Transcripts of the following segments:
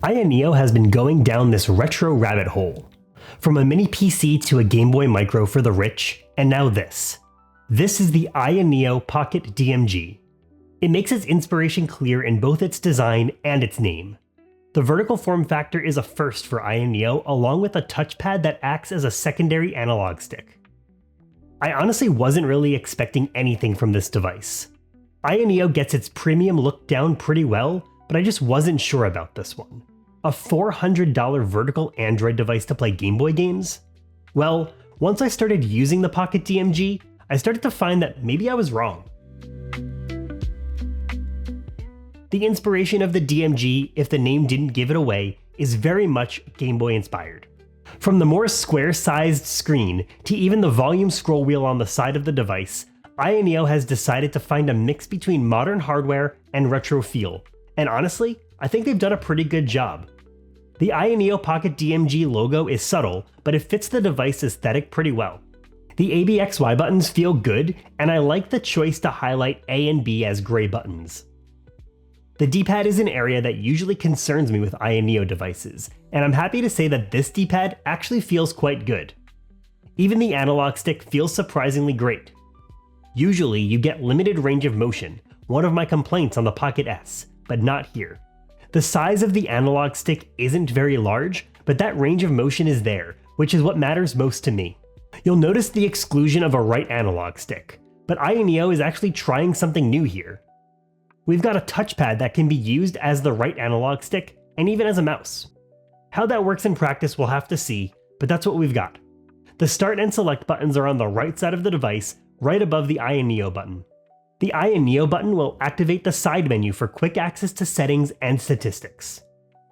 AYANEO has been going down this retro rabbit hole. From a mini PC to a Game Boy Micro for the rich, and now this. This is the AYANEO Pocket DMG. It makes its inspiration clear in both its design and its name. The vertical form factor is a first for AYANEO, along with a touchpad that acts as a secondary analog stick. I honestly wasn't really expecting anything from this device. AYANEO gets its premium look down pretty well, but I just wasn't sure about this one. A $400 vertical Android device to play Game Boy games? Well, once I started using the Pocket DMG, I started to find that maybe I was wrong. The inspiration of the DMG, if the name didn't give it away, is very much Game Boy inspired. From the more square-sized screen to even the volume scroll wheel on the side of the device, AYANEO has decided to find a mix between modern hardware and retro feel, and honestly, I think they've done a pretty good job. The AYANEO Pocket DMG logo is subtle, but it fits the device aesthetic pretty well. The ABXY buttons feel good, and I like the choice to highlight A and B as gray buttons. The D-pad is an area that usually concerns me with AYANEO devices, and I'm happy to say that this D-pad actually feels quite good. Even the analog stick feels surprisingly great. Usually you get limited range of motion, one of my complaints on the Pocket S, but not here. The size of the analog stick isn't very large, but that range of motion is there, which is what matters most to me. You'll notice the exclusion of a right analog stick, but AYANEO is actually trying something new here. We've got a touchpad that can be used as the right analog stick, and even as a mouse. How that works in practice we'll have to see, but that's what we've got. The start and select buttons are on the right side of the device, right above the AYANEO button. The AYANEO button will activate the side menu for quick access to settings and statistics.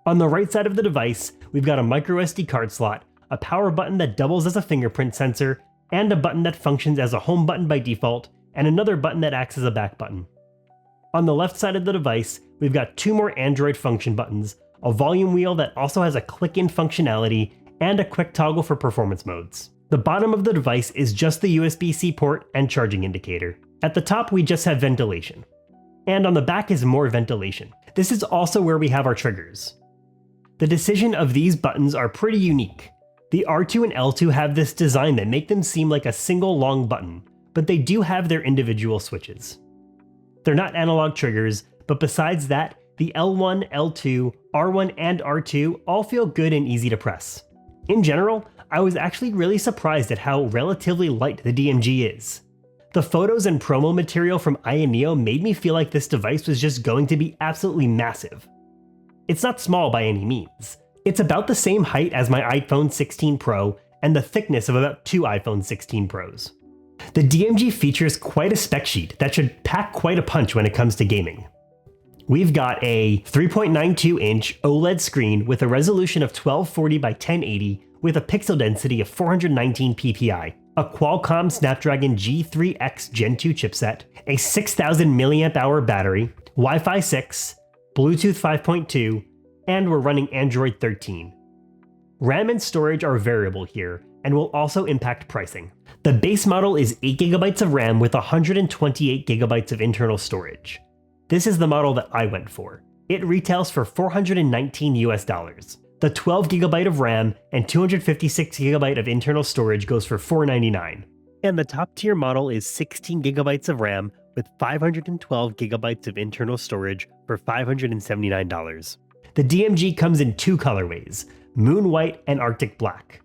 On the right side of the device, we've got a microSD card slot, a power button that doubles as a fingerprint sensor, and a button that functions as a home button by default, and another button that acts as a back button. On the left side of the device, we've got two more Android function buttons, a volume wheel that also has a click-in functionality, and a quick toggle for performance modes. The bottom of the device is just the USB-C port and charging indicator. At the top, we just have ventilation. And on the back is more ventilation. This is also where we have our triggers. The decision of these buttons are pretty unique. The R2 and L2 have this design that make them seem like a single long button, but they do have their individual switches. They're not analog triggers, but besides that, the L1, L2, R1, and R2 all feel good and easy to press. In general, I was actually really surprised at how relatively light the DMG is. The photos and promo material from AYANEO made me feel like this device was just going to be absolutely massive. It's not small by any means. It's about the same height as my iPhone 16 Pro and the thickness of about two iPhone 16 Pros. The DMG features quite a spec sheet that should pack quite a punch when it comes to gaming. We've got a 3.92-inch OLED screen with a resolution of 1240 by 1080 with a pixel density of 419 ppi, a Qualcomm Snapdragon G3X Gen 2 chipset, a 6000 mAh battery, Wi-Fi 6, Bluetooth 5.2, and we're running Android 13. RAM and storage are variable here, and will also impact pricing. The base model is 8GB of RAM with 128GB of internal storage. This is the model that I went for. It retails for $419 US. The 12GB of RAM and 256GB of internal storage goes for $499. And the top tier model is 16GB of RAM with 512GB of internal storage for $579. The DMG comes in two colorways, Moon White and Arctic Black.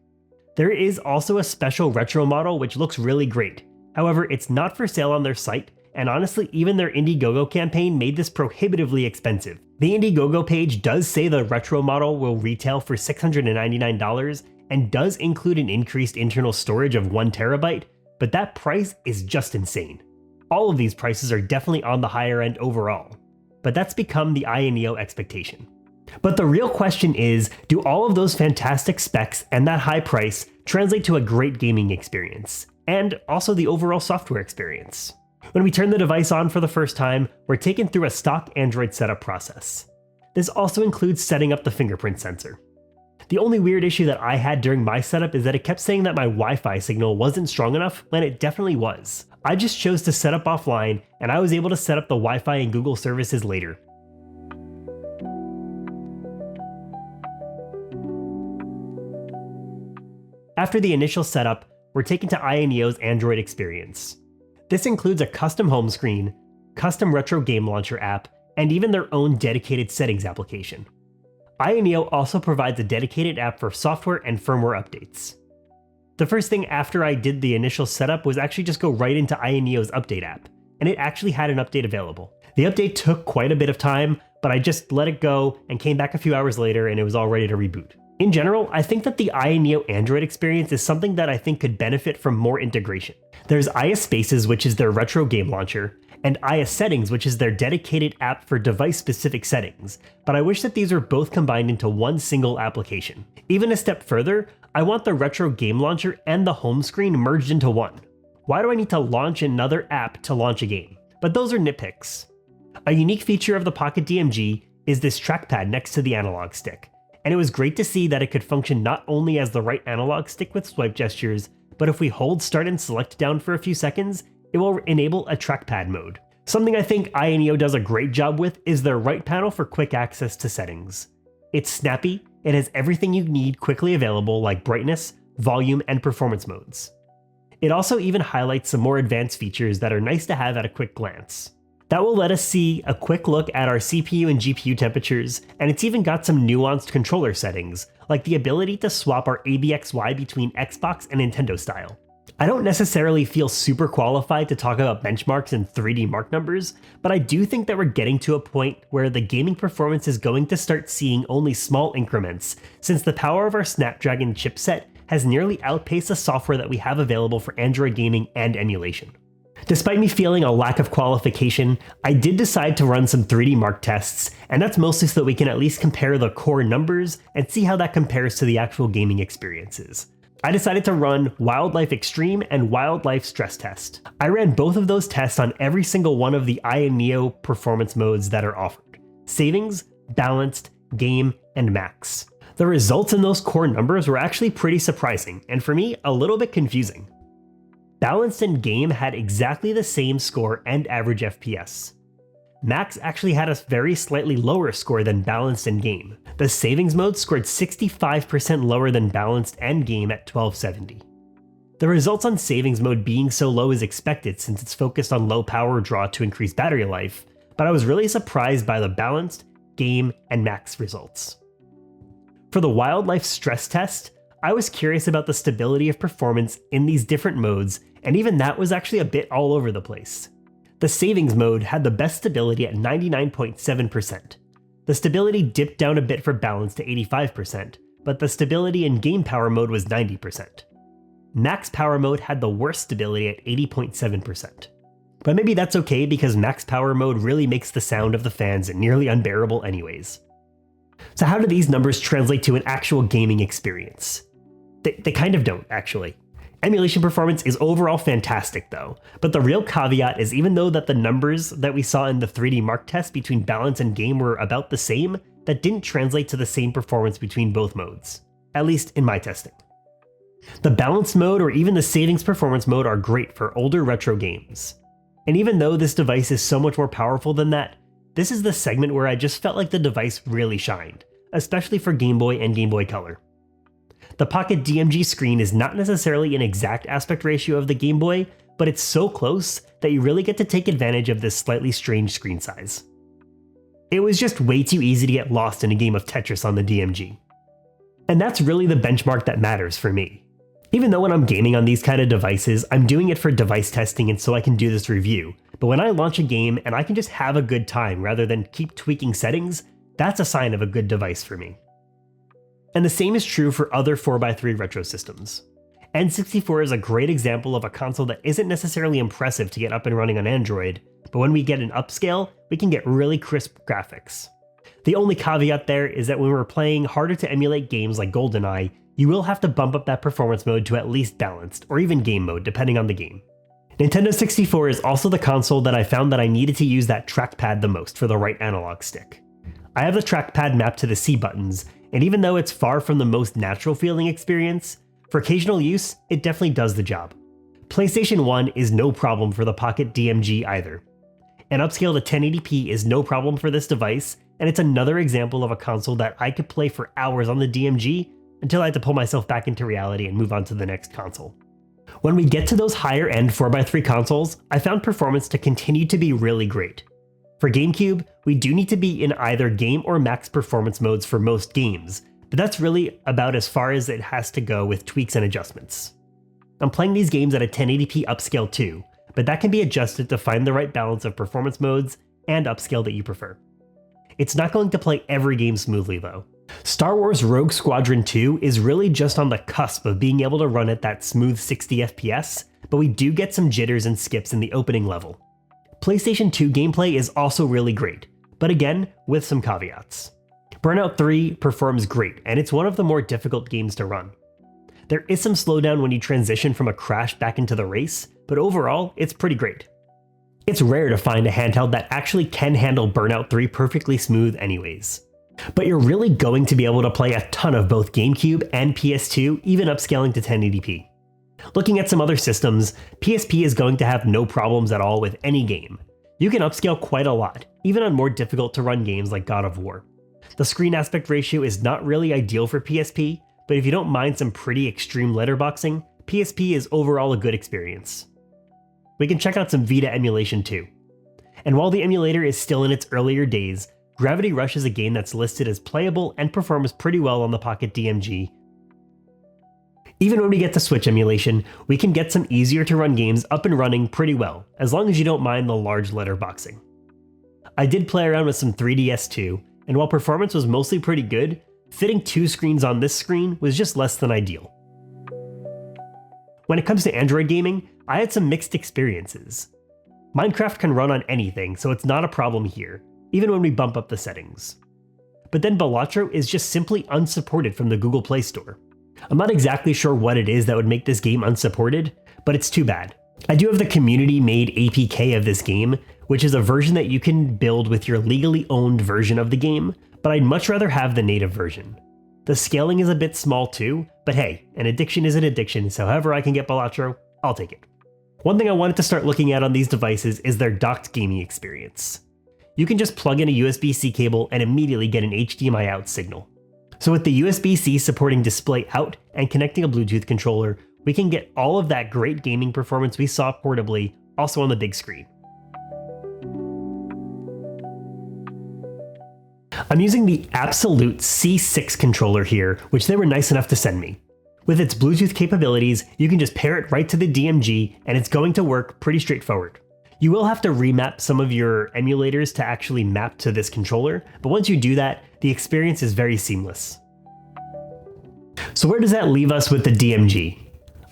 There is also a special retro model which looks really great. However, it's not for sale on their site, and honestly, even their Indiegogo campaign made this prohibitively expensive. The Indiegogo page does say the retro model will retail for $699 and does include an increased internal storage of 1TB, but that price is just insane. All of these prices are definitely on the higher end overall, but that's become the AYANEO expectation. But the real question is, do all of those fantastic specs and that high price translate to a great gaming experience, and also the overall software experience? When we turn the device on for the first time, we're taken through a stock Android setup process. This also includes setting up the fingerprint sensor. The only weird issue that I had during my setup is that it kept saying that my Wi-Fi signal wasn't strong enough when it definitely was. I just chose to set up offline, and I was able to set up the Wi-Fi and Google services later. After the initial setup, we're taken to AYANEO's Android experience. This includes a custom home screen, custom retro game launcher app, and even their own dedicated settings application. AYANEO also provides a dedicated app for software and firmware updates. The first thing after I did the initial setup was actually just go right into AYANEO's update app, and it actually had an update available. The update took quite a bit of time, but I just let it go and came back a few hours later and it was all ready to reboot. In general, I think that the AYANEO Android experience is something that I think could benefit from more integration. There's Aya Spaces, which is their retro game launcher, and Aya Settings, which is their dedicated app for device-specific settings, but I wish that these were both combined into one single application. Even a step further, I want the retro game launcher and the home screen merged into one. Why do I need to launch another app to launch a game? But those are nitpicks. A unique feature of the Pocket DMG is this trackpad next to the analog stick, and it was great to see that it could function not only as the right analog stick with swipe gestures, but if we hold start and select down for a few seconds, it will enable a trackpad mode. Something I think AYANEO does a great job with is their right panel for quick access to settings. It's snappy, it has everything you need quickly available like brightness, volume, and performance modes. It also even highlights some more advanced features that are nice to have at a quick glance. That will let us see a quick look at our CPU and GPU temperatures, and it's even got some nuanced controller settings, like the ability to swap our ABXY between Xbox and Nintendo style. I don't necessarily feel super qualified to talk about benchmarks and 3D mark numbers, but I do think that we're getting to a point where the gaming performance is going to start seeing only small increments, since the power of our Snapdragon chipset has nearly outpaced the software that we have available for Android gaming and emulation. Despite me feeling a lack of qualification, I did decide to run some 3D mark tests, and that's mostly so that we can at least compare the core numbers and see how that compares to the actual gaming experiences. I decided to run Wildlife Extreme and Wildlife Stress Test. I ran both of those tests on every single one of the AYANEO performance modes that are offered: Savings, Balanced, Game, and Max. The results in those core numbers were actually pretty surprising, and for me, a little bit confusing. Balanced and Game had exactly the same score and average FPS. Max actually had a very slightly lower score than Balanced and Game. The Savings mode scored 65% lower than Balanced and Game at 1270. The results on Savings mode being so low is expected since it's focused on low power draw to increase battery life, but I was really surprised by the Balanced, Game, and Max results. For the Wildlife Stress Test, I was curious about the stability of performance in these different modes, and even that was actually a bit all over the place. The Savings mode had the best stability at 99.7%. The stability dipped down a bit for Balance to 85%, but the stability in Game Power mode was 90%. Max Power mode had the worst stability at 80.7%. But maybe that's okay because Max Power mode really makes the sound of the fans nearly unbearable anyways. So how do these numbers translate to an actual gaming experience? They kind of don't, actually. Emulation performance is overall fantastic though, but the real caveat is even though that the numbers that we saw in the 3D mark test between Balance and Game were about the same, that didn't translate to the same performance between both modes, at least in my testing. The Balance mode or even the Savings performance mode are great for older retro games. And even though this device is so much more powerful than that, this is the segment where I just felt like the device really shined, especially for Game Boy and Game Boy Color. The Pocket DMG screen is not necessarily an exact aspect ratio of the Game Boy, but it's so close that you really get to take advantage of this slightly strange screen size. It was just way too easy to get lost in a game of Tetris on the DMG. And that's really the benchmark that matters for me. Even though when I'm gaming on these kind of devices, I'm doing it for device testing and so I can do this review, but when I launch a game and I can just have a good time rather than keep tweaking settings, that's a sign of a good device for me. And the same is true for other 4x3 retro systems. N64 is a great example of a console that isn't necessarily impressive to get up and running on Android, but when we get an upscale, we can get really crisp graphics. The only caveat there is that when we're playing harder to emulate games like GoldenEye, you will have to bump up that performance mode to at least Balanced, or even Game mode, depending on the game. Nintendo 64 is also the console that I found that I needed to use that trackpad the most for the right analog stick. I have the trackpad mapped to the C buttons, and even though it's far from the most natural feeling experience, for occasional use, it definitely does the job. PlayStation 1 is no problem for the Pocket DMG either. An upscale to 1080p is no problem for this device, and it's another example of a console that I could play for hours on the DMG, until I had to pull myself back into reality and move on to the next console. When we get to those higher end 4x3 consoles, I found performance to continue to be really great. For GameCube, we do need to be in either game or max performance modes for most games, but that's really about as far as it has to go with tweaks and adjustments. I'm playing these games at a 1080p upscale too, but that can be adjusted to find the right balance of performance modes and upscale that you prefer. It's not going to play every game smoothly though. Star Wars Rogue Squadron 2 is really just on the cusp of being able to run at that smooth 60 FPS, but we do get some jitters and skips in the opening level. PlayStation 2 gameplay is also really great, but again, with some caveats. Burnout 3 performs great, and it's one of the more difficult games to run. There is some slowdown when you transition from a crash back into the race, but overall, it's pretty great. It's rare to find a handheld that actually can handle Burnout 3 perfectly smooth anyways. But you're really going to be able to play a ton of both GameCube and PS2, even upscaling to 1080p. Looking at some other systems, PSP is going to have no problems at all with any game. You can upscale quite a lot, even on more difficult to run games like God of War. The screen aspect ratio is not really ideal for PSP, but if you don't mind some pretty extreme letterboxing, PSP is overall a good experience. We can check out some Vita emulation too. And while the emulator is still in its earlier days, Gravity Rush is a game that's listed as playable and performs pretty well on the Pocket DMG. Even when we get to Switch emulation, we can get some easier to run games up and running pretty well, as long as you don't mind the large letterboxing. I did play around with some 3DS too, and while performance was mostly pretty good, fitting 2 screens on this screen was just less than ideal. When it comes to Android gaming, I had some mixed experiences. Minecraft can run on anything, so it's not a problem here, even when we bump up the settings. But then Balatro is just simply unsupported from the Google Play Store. I'm not exactly sure what it is that would make this game unsupported, but it's too bad. I do have the community-made APK of this game, which is a version that you can build with your legally owned version of the game, but I'd much rather have the native version. The scaling is a bit small too, but hey, an addiction is an addiction, so however I can get Balatro, I'll take it. One thing I wanted to start looking at on these devices is their docked gaming experience. You can just plug in a USB-C cable and immediately get an HDMI Out signal. So with the USB-C supporting display out and connecting a Bluetooth controller, we can get all of that great gaming performance we saw portably also on the big screen. I'm using the Absolute C6 controller here, which they were nice enough to send me. With its Bluetooth capabilities, you can just pair it right to the DMG and it's going to work pretty straightforward. You will have to remap some of your emulators to actually map to this controller, but once you do that, the experience is very seamless. So where does that leave us with the DMG?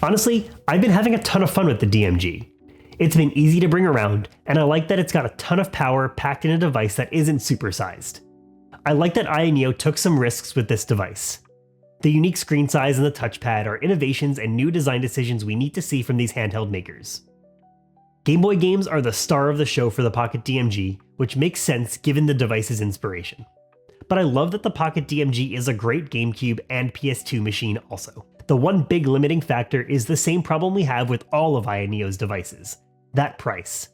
Honestly, I've been having a ton of fun with the DMG. It's been easy to bring around, and I like that it's got a ton of power packed in a device that isn't supersized. I like that AYANEO took some risks with this device. The unique screen size and the touchpad are innovations and new design decisions we need to see from these handheld makers. Game Boy games are the star of the show for the Pocket DMG, which makes sense given the device's inspiration. But I love that the Pocket DMG is a great GameCube and PS2 machine also. The one big limiting factor is the same problem we have with all of AYANEO's devices: that price.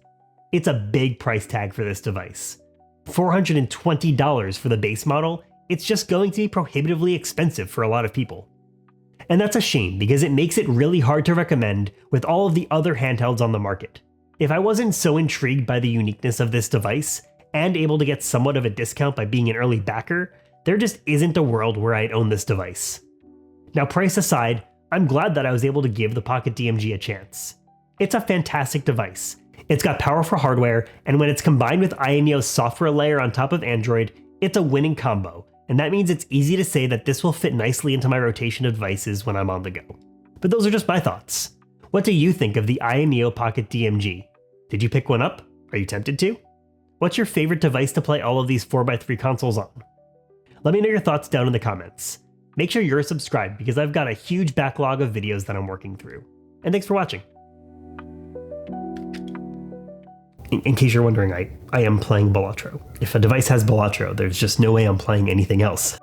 It's a big price tag for this device. $420 for the base model, it's just going to be prohibitively expensive for a lot of people. And that's a shame because it makes it really hard to recommend with all of the other handhelds on the market. If I wasn't so intrigued by the uniqueness of this device, and able to get somewhat of a discount by being an early backer, there just isn't a world where I'd own this device. Now price aside, I'm glad that I was able to give the Pocket DMG a chance. It's a fantastic device. It's got powerful hardware, and when it's combined with AYANEO's software layer on top of Android, it's a winning combo, and that means it's easy to say that this will fit nicely into my rotation of devices when I'm on the go. But those are just my thoughts. What do you think of the AYANEO Pocket DMG? Did you pick one up? Are you tempted to? What's your favorite device to play all of these 4x3 consoles on? Let me know your thoughts down in the comments. Make sure you're subscribed because I've got a huge backlog of videos that I'm working through. And thanks for watching. In case you're wondering, I am playing Balatro. If a device has Balatro, there's just no way I'm playing anything else.